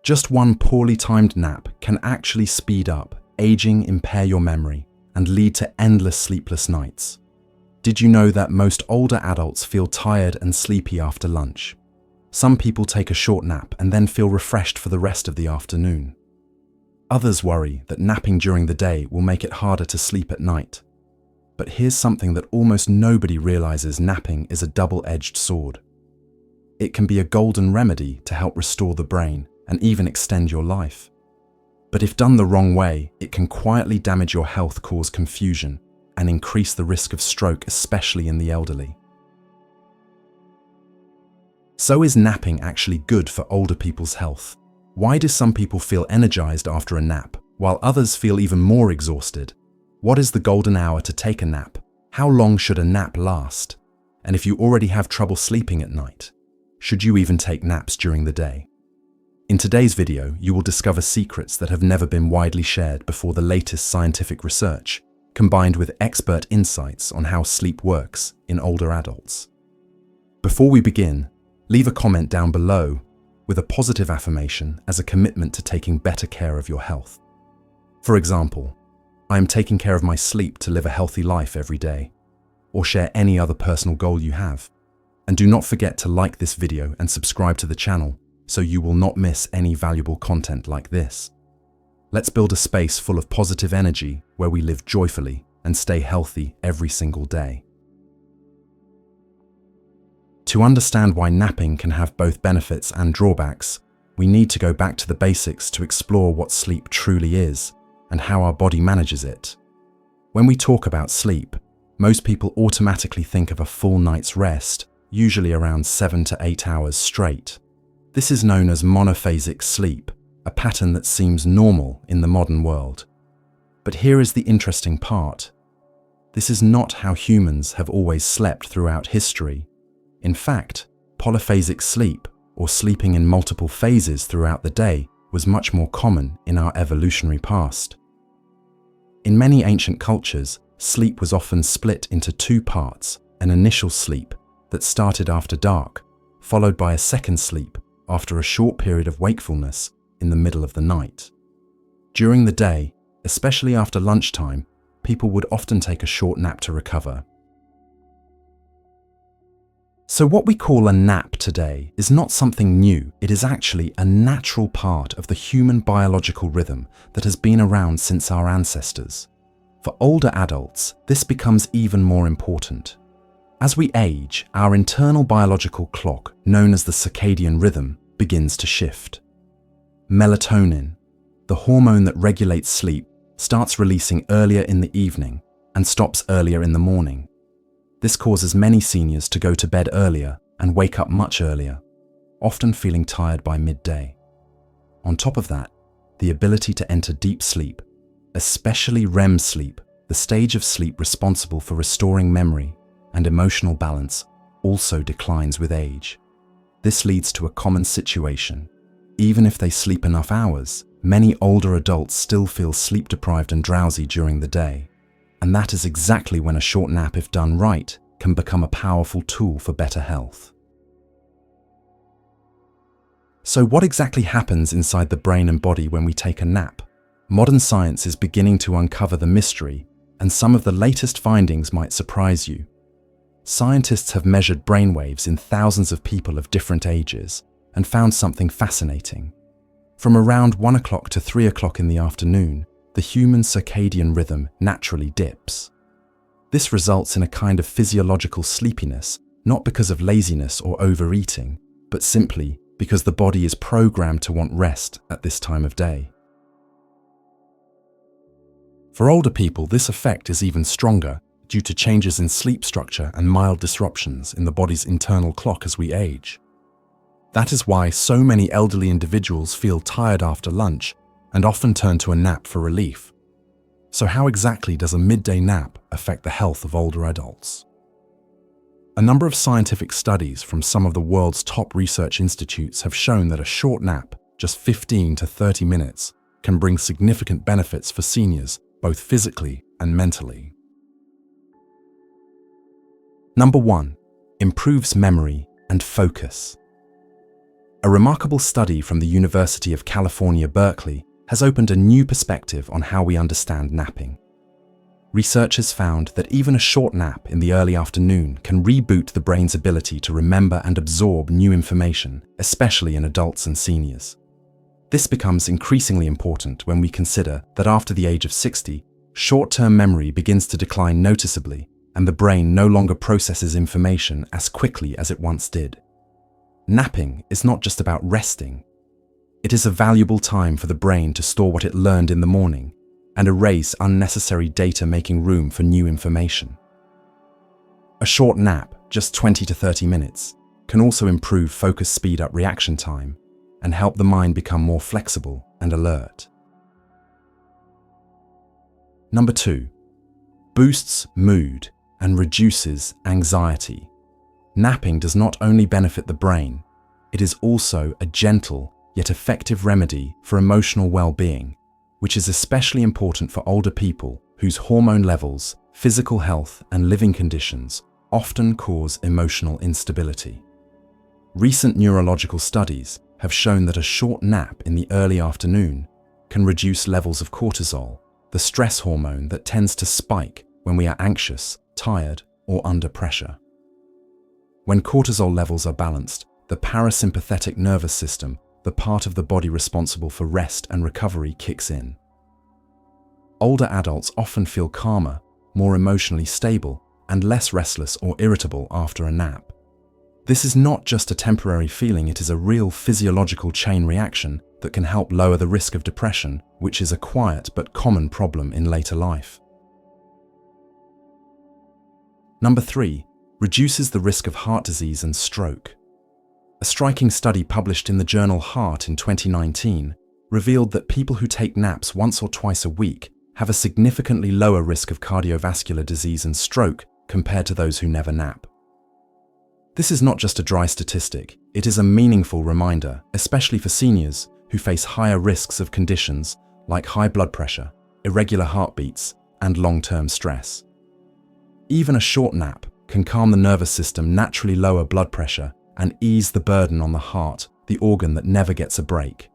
Just one poorly timed nap can actually speed up aging, impair your memory, and lead to endless sleepless nights. Did you know that most older adults feel tired and sleepy after lunch? Some people take a short nap and then feel refreshed for the rest of the afternoon. Others worry that napping during the day will make it harder to sleep at night. But here's something that almost nobody realizes: napping is a double-edged sword. It can be a golden remedy to help restore the brain and even extend your life. But if done the wrong way, it can quietly damage your health, cause confusion, and increase the risk of stroke, especially in the elderly. So is napping actually good for older people's health? Why do some people feel energized after a nap, while others feel even more exhausted? What is the golden hour to take a nap? How long should a nap last? And if you already have trouble sleeping at night, should you even take naps during the day? In today's video, you will discover secrets that have never been widely shared before: the latest scientific research, combined with expert insights on how sleep works in older adults. Before we begin, leave a comment down below with a positive affirmation as a commitment to taking better care of your health. For example, I am taking care of my sleep to live a healthy life every day, or share any other personal goal you have. And do not forget to like this video and subscribe to the channel so you will not miss any valuable content like this. Let's build a space full of positive energy where we live joyfully and stay healthy every single day. To understand why napping can have both benefits and drawbacks, we need to go back to the basics to explore what sleep truly is and how our body manages it. When we talk about sleep, most people automatically think of a full night's rest, usually around 7 to 8 hours straight. This is known as monophasic sleep, a pattern that seems normal in the modern world. But here is the interesting part. This is not how humans have always slept throughout history. In fact, polyphasic sleep, or sleeping in multiple phases throughout the day, was much more common in our evolutionary past. In many ancient cultures, sleep was often split into two parts: an initial sleep that started after dark, followed by a second sleep after a short period of wakefulness in the middle of the night. During the day, especially after lunchtime, people would often take a short nap to recover. So what we call a nap today is not something new. It is actually a natural part of the human biological rhythm that has been around since our ancestors. For older adults, this becomes even more important. As we age, our internal biological clock, known as the circadian rhythm, begins to shift. Melatonin, the hormone that regulates sleep, starts releasing earlier in the evening and stops earlier in the morning. This causes many seniors to go to bed earlier and wake up much earlier, often feeling tired by midday. On top of that, the ability to enter deep sleep, especially REM sleep, the stage of sleep responsible for restoring memory and emotional balance, also declines with age. This leads to a common situation. Even if they sleep enough hours, many older adults still feel sleep deprived and drowsy during the day. And that is exactly when a short nap, if done right, can become a powerful tool for better health. So what exactly happens inside the brain and body when we take a nap? Modern science is beginning to uncover the mystery, and some of the latest findings might surprise you. Scientists have measured brainwaves in thousands of people of different ages and found something fascinating. From around 1 o'clock to 3 o'clock in the afternoon, the human circadian rhythm naturally dips. This results in a kind of physiological sleepiness, not because of laziness or overeating, but simply because the body is programmed to want rest at this time of day. For older people, this effect is even stronger due to changes in sleep structure and mild disruptions in the body's internal clock as we age. That is why so many elderly individuals feel tired after lunch and often turn to a nap for relief. So how exactly does a midday nap affect the health of older adults? A number of scientific studies from some of the world's top research institutes have shown that a short nap, just 15 to 30 minutes, can bring significant benefits for seniors, both physically and mentally. Number 1. Improves memory and focus. A remarkable study from the University of California, Berkeley, has opened a new perspective on how we understand napping. Researchers found that even a short nap in the early afternoon can reboot the brain's ability to remember and absorb new information, especially in adults and seniors. This becomes increasingly important when we consider that after the age of 60, short-term memory begins to decline noticeably, and the brain no longer processes information as quickly as it once did. Napping is not just about resting. It is a valuable time for the brain to store what it learned in the morning and erase unnecessary data, making room for new information. A short nap, just 20 to 30 minutes, can also improve focus, speed up reaction time, and help the mind become more flexible and alert. Number 2. Boosts mood and reduces anxiety. Napping does not only benefit the brain, it is also a gentle yet effective remedy for emotional well-being, which is especially important for older people whose hormone levels, physical health, and living conditions often cause emotional instability. Recent neurological studies have shown that a short nap in the early afternoon can reduce levels of cortisol, the stress hormone that tends to spike when we are anxious, tired, or under pressure. When cortisol levels are balanced, the parasympathetic nervous system, the part of the body responsible for rest and recovery, kicks in. Older adults often feel calmer, more emotionally stable, and less restless or irritable after a nap. This is not just a temporary feeling, it is a real physiological chain reaction that can help lower the risk of depression, which is a quiet but common problem in later life. Number 3. Reduces the risk of heart disease and stroke. A striking study published in the journal Heart in 2019 revealed that people who take naps once or twice a week have a significantly lower risk of cardiovascular disease and stroke compared to those who never nap. This is not just a dry statistic, it is a meaningful reminder, especially for seniors who face higher risks of conditions like high blood pressure, irregular heartbeats, and long-term stress. Even a short nap can calm the nervous system, naturally lower blood pressure, and ease the burden on the heart, the organ that never gets a break.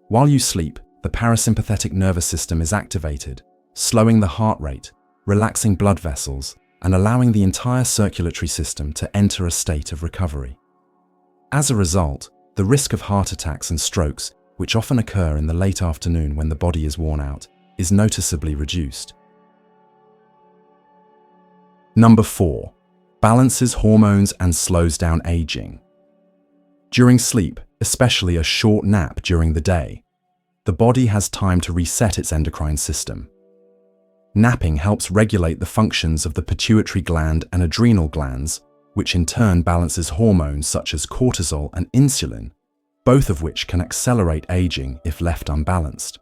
While you sleep, the parasympathetic nervous system is activated, slowing the heart rate, relaxing blood vessels, and allowing the entire circulatory system to enter a state of recovery. As a result, the risk of heart attacks and strokes, which often occur in the late afternoon when the body is worn out, is noticeably reduced. Number 4. Balances hormones and slows down aging. During sleep, especially a short nap during the day, the body has time to reset its endocrine system. Napping helps regulate the functions of the pituitary gland and adrenal glands, which in turn balances hormones such as cortisol and insulin, both of which can accelerate aging if left unbalanced.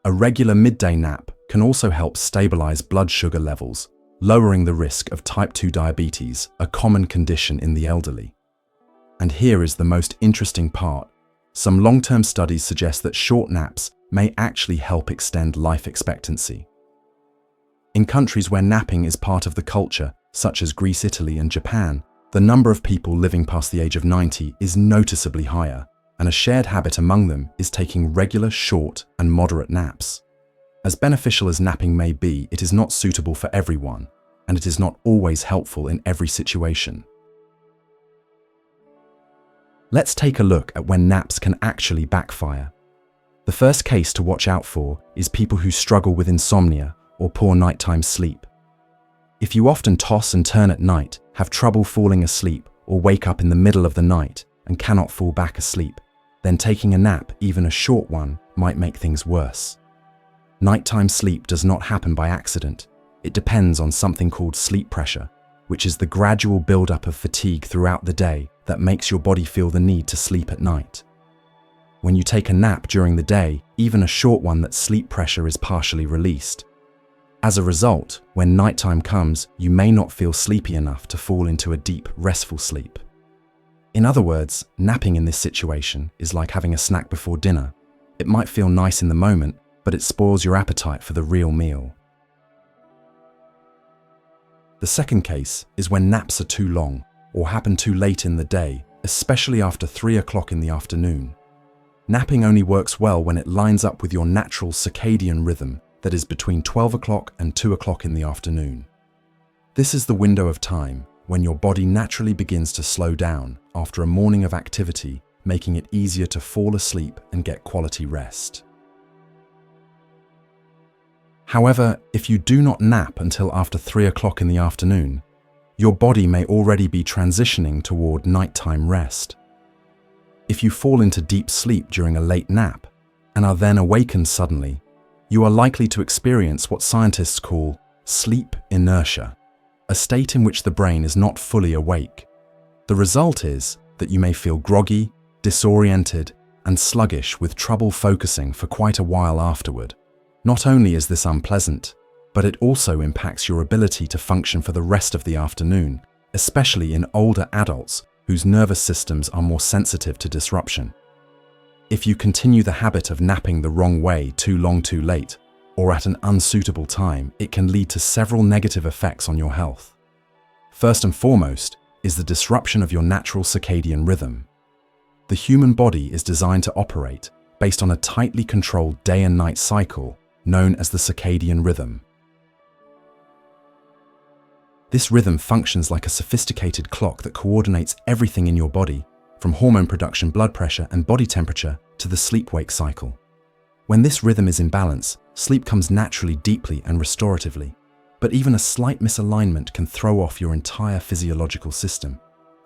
A regular midday nap can also help stabilize blood sugar levels, lowering the risk of type 2 diabetes, a common condition in the elderly. And here is the most interesting part. Some long-term studies suggest that short naps may actually help extend life expectancy. In countries where napping is part of the culture, such as Greece, Italy, and Japan, the number of people living past the age of 90 is noticeably higher, and a shared habit among them is taking regular, short, and moderate naps. As beneficial as napping may be, it is not suitable for everyone, and it is not always helpful in every situation. Let's take a look at when naps can actually backfire. The first case to watch out for is people who struggle with insomnia or poor nighttime sleep. If you often toss and turn at night, have trouble falling asleep, or wake up in the middle of the night and cannot fall back asleep, then taking a nap, even a short one, might make things worse. Nighttime sleep does not happen by accident. It depends on something called sleep pressure, which is the gradual buildup of fatigue throughout the day that makes your body feel the need to sleep at night. When you take a nap during the day, even a short one, that sleep pressure is partially released. As a result, when nighttime comes, you may not feel sleepy enough to fall into a deep, restful sleep. In other words, napping in this situation is like having a snack before dinner. It might feel nice in the moment, but it spoils your appetite for the real meal. The second case is when naps are too long or happen too late in the day, especially after 3 o'clock in the afternoon. Napping only works well when it lines up with your natural circadian rhythm that is between 12 o'clock and 2 o'clock in the afternoon. This is the window of time when your body naturally begins to slow down after a morning of activity, making it easier to fall asleep and get quality rest. However, if you do not nap until after 3 o'clock in the afternoon, your body may already be transitioning toward nighttime rest. If you fall into deep sleep during a late nap and are then awakened suddenly, you are likely to experience what scientists call sleep inertia, a state in which the brain is not fully awake. The result is that you may feel groggy, disoriented, and sluggish with trouble focusing for quite a while afterward. Not only is this unpleasant, but it also impacts your ability to function for the rest of the afternoon, especially in older adults whose nervous systems are more sensitive to disruption. If you continue the habit of napping the wrong way too long too late, or at an unsuitable time, it can lead to several negative effects on your health. First and foremost is the disruption of your natural circadian rhythm. The human body is designed to operate based on a tightly controlled day and night cycle known as the circadian rhythm. This rhythm functions like a sophisticated clock that coordinates everything in your body, from hormone production, blood pressure, and body temperature to the sleep-wake cycle. When this rhythm is in balance, sleep comes naturally, deeply, and restoratively. But even a slight misalignment can throw off your entire physiological system.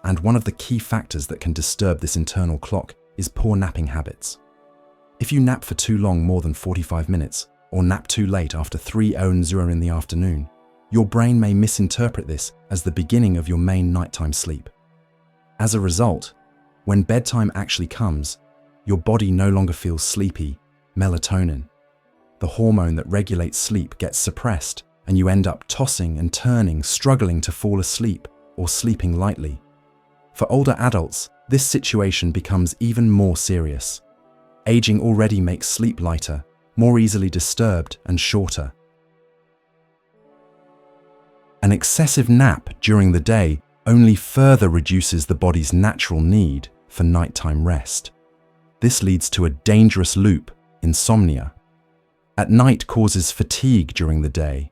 And one of the key factors that can disturb this internal clock is poor napping habits. If you nap for too long, more than 45 minutes, or nap too late after 3:00 in the afternoon, your brain may misinterpret this as the beginning of your main nighttime sleep. As a result, when bedtime actually comes, your body no longer feels sleepy. Melatonin, the hormone that regulates sleep, gets suppressed, and you end up tossing and turning, struggling to fall asleep or sleeping lightly. For older adults, this situation becomes even more serious. Aging already makes sleep lighter, more easily disturbed, and shorter. An excessive nap during the day only further reduces the body's natural need for nighttime rest. This leads to a dangerous loop: insomnia. At night causes fatigue during the day.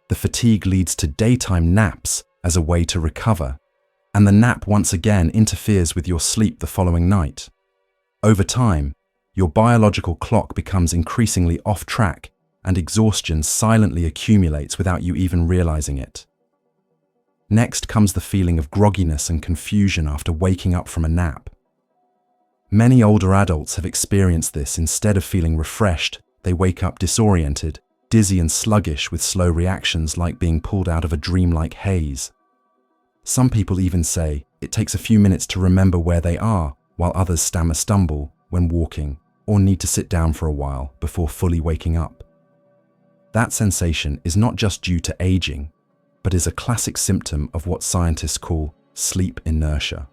The fatigue leads to daytime naps as a way to recover, and the nap once again interferes with your sleep the following night. Over time, your biological clock becomes increasingly off track, and exhaustion silently accumulates without you even realizing it. Next comes the feeling of grogginess and confusion after waking up from a nap. Many older adults have experienced this. Instead of feeling refreshed, they wake up disoriented, dizzy and sluggish with slow reactions like being pulled out of a dreamlike haze. Some people even say it takes a few minutes to remember where they are, while others stumble when walking or need to sit down for a while before fully waking up. That sensation is not just due to aging, but is a classic symptom of what scientists call sleep inertia.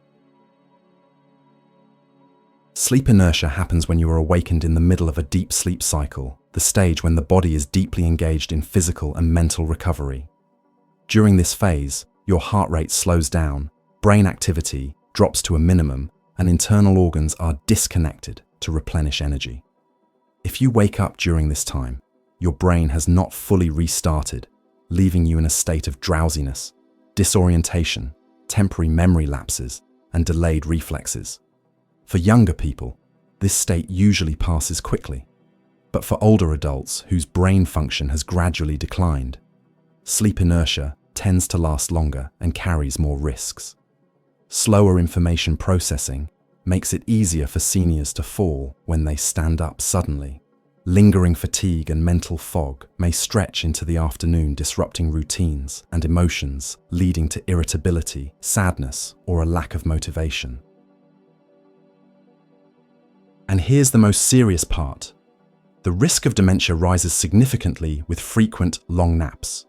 Sleep inertia happens when you are awakened in the middle of a deep sleep cycle, the stage when the body is deeply engaged in physical and mental recovery. During this phase, your heart rate slows down, brain activity drops to a minimum, and internal organs are disconnected to replenish energy. If you wake up during this time, your brain has not fully restarted, leaving you in a state of drowsiness, disorientation, temporary memory lapses, and delayed reflexes. For younger people, this state usually passes quickly, but for older adults whose brain function has gradually declined, sleep inertia tends to last longer and carries more risks. Slower information processing makes it easier for seniors to fall when they stand up suddenly. Lingering fatigue and mental fog may stretch into the afternoon, disrupting routines and emotions, leading to irritability, sadness, or a lack of motivation. And here's the most serious part. The risk of dementia rises significantly with frequent long naps.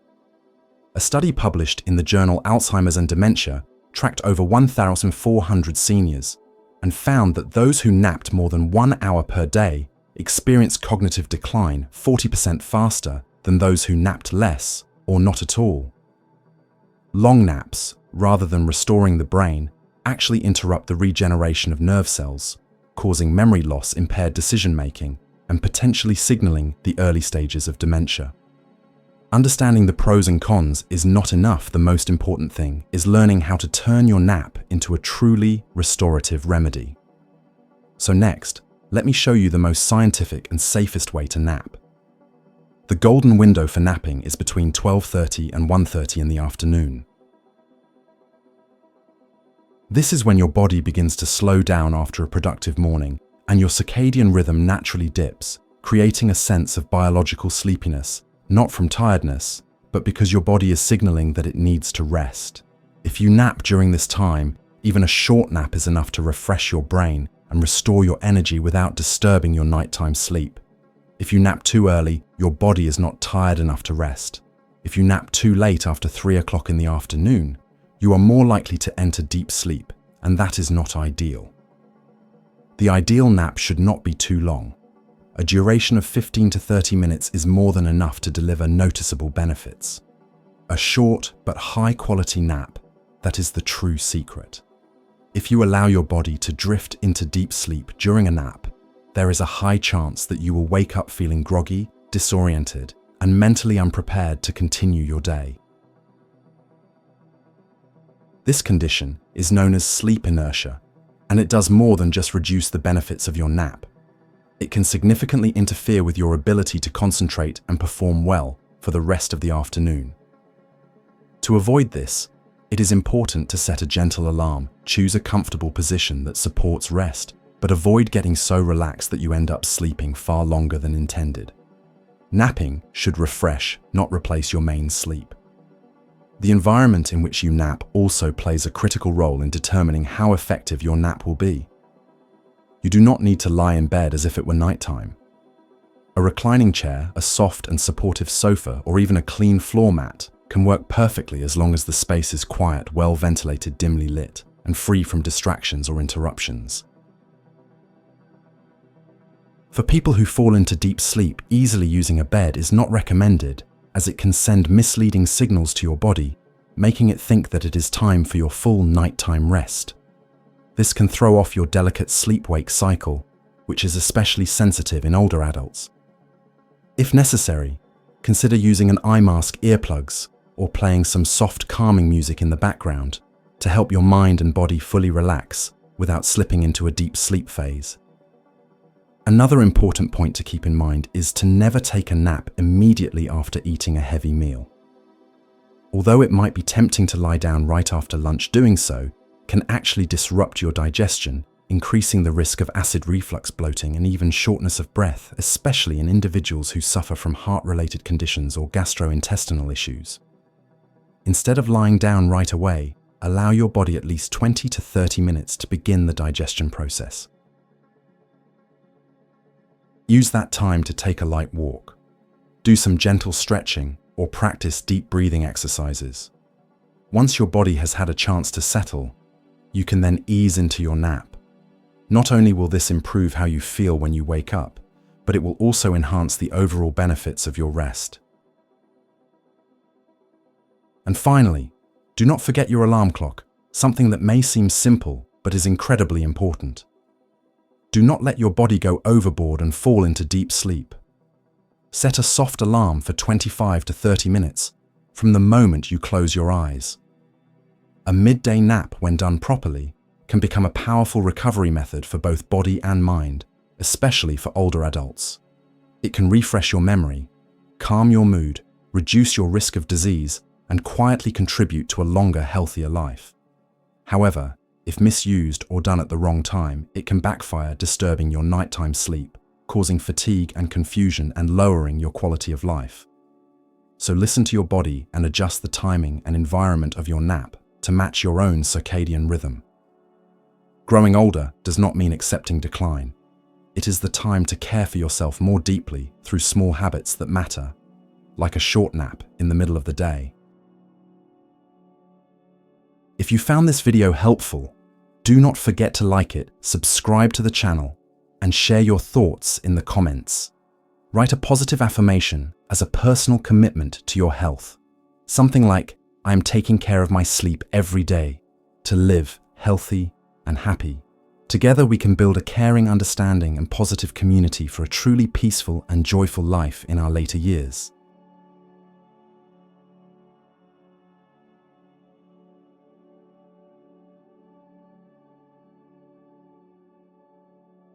A study published in the journal Alzheimer's and Dementia tracked over 1,400 seniors and found that those who napped more than 1 hour per day experienced cognitive decline 40% faster than those who napped less or not at all. Long naps, rather than restoring the brain, actually interrupt the regeneration of nerve cells, causing memory loss, impaired decision-making, and potentially signaling the early stages of dementia. Understanding the pros and cons is not enough. The most important thing is learning how to turn your nap into a truly restorative remedy. So next, let me show you the most scientific and safest way to nap. The golden window for napping is between 12:30 and 1:30 in the afternoon. This is when your body begins to slow down after a productive morning, and your circadian rhythm naturally dips, creating a sense of biological sleepiness, not from tiredness, but because your body is signaling that it needs to rest. If you nap during this time, even a short nap is enough to refresh your brain and restore your energy without disturbing your nighttime sleep. If you nap too early, your body is not tired enough to rest. If you nap too late after 3 o'clock in the afternoon, you are more likely to enter deep sleep, and that is not ideal. The ideal nap should not be too long. A duration of 15 to 30 minutes is more than enough to deliver noticeable benefits. A short but high-quality nap, that is the true secret. If you allow your body to drift into deep sleep during a nap, there is a high chance that you will wake up feeling groggy, disoriented, and mentally unprepared to continue your day. This condition is known as sleep inertia, and it does more than just reduce the benefits of your nap. It can significantly interfere with your ability to concentrate and perform well for the rest of the afternoon. To avoid this, it is important to set a gentle alarm, choose a comfortable position that supports rest, but avoid getting so relaxed that you end up sleeping far longer than intended. Napping should refresh, not replace your main sleep. The environment in which you nap also plays a critical role in determining how effective your nap will be. You do not need to lie in bed as if it were nighttime. A reclining chair, a soft and supportive sofa, or even a clean floor mat can work perfectly as long as the space is quiet, well ventilated, dimly lit, and free from distractions or interruptions. For people who fall into deep sleep, easily using a bed is not recommended, as it can send misleading signals to your body, making it think that it is time for your full nighttime rest. This can throw off your delicate sleep-wake cycle, which is especially sensitive in older adults. If necessary, consider using an eye mask, earplugs, or playing some soft calming music in the background to help your mind and body fully relax without slipping into a deep sleep phase. Another important point to keep in mind is to never take a nap immediately after eating a heavy meal. Although it might be tempting to lie down right after lunch, doing so can actually disrupt your digestion, increasing the risk of acid reflux, bloating, and even shortness of breath, especially in individuals who suffer from heart-related conditions or gastrointestinal issues. Instead of lying down right away, allow your body at least 20 to 30 minutes to begin the digestion process. Use that time to take a light walk, do some gentle stretching, or practice deep breathing exercises. Once your body has had a chance to settle, you can then ease into your nap. Not only will this improve how you feel when you wake up, but it will also enhance the overall benefits of your rest. And finally, do not forget your alarm clock, something that may seem simple but is incredibly important. Do not let your body go overboard and fall into deep sleep. Set a soft alarm for 25 to 30 minutes from the moment you close your eyes. A midday nap, when done properly, can become a powerful recovery method for both body and mind, especially for older adults. It can refresh your memory, calm your mood, reduce your risk of disease, and quietly contribute to a longer, healthier life. However, if misused or done at the wrong time, it can backfire, disturbing your nighttime sleep, causing fatigue and confusion and lowering your quality of life. So listen to your body and adjust the timing and environment of your nap to match your own circadian rhythm. Growing older does not mean accepting decline. It is the time to care for yourself more deeply through small habits that matter, like a short nap in the middle of the day. If you found this video helpful, do not forget to like it, subscribe to the channel, and share your thoughts in the comments. Write a positive affirmation as a personal commitment to your health. Something like, "I am taking care of my sleep every day to live healthy, and happy. Together we can build a caring understanding and positive community for a truly peaceful and joyful life in our later years.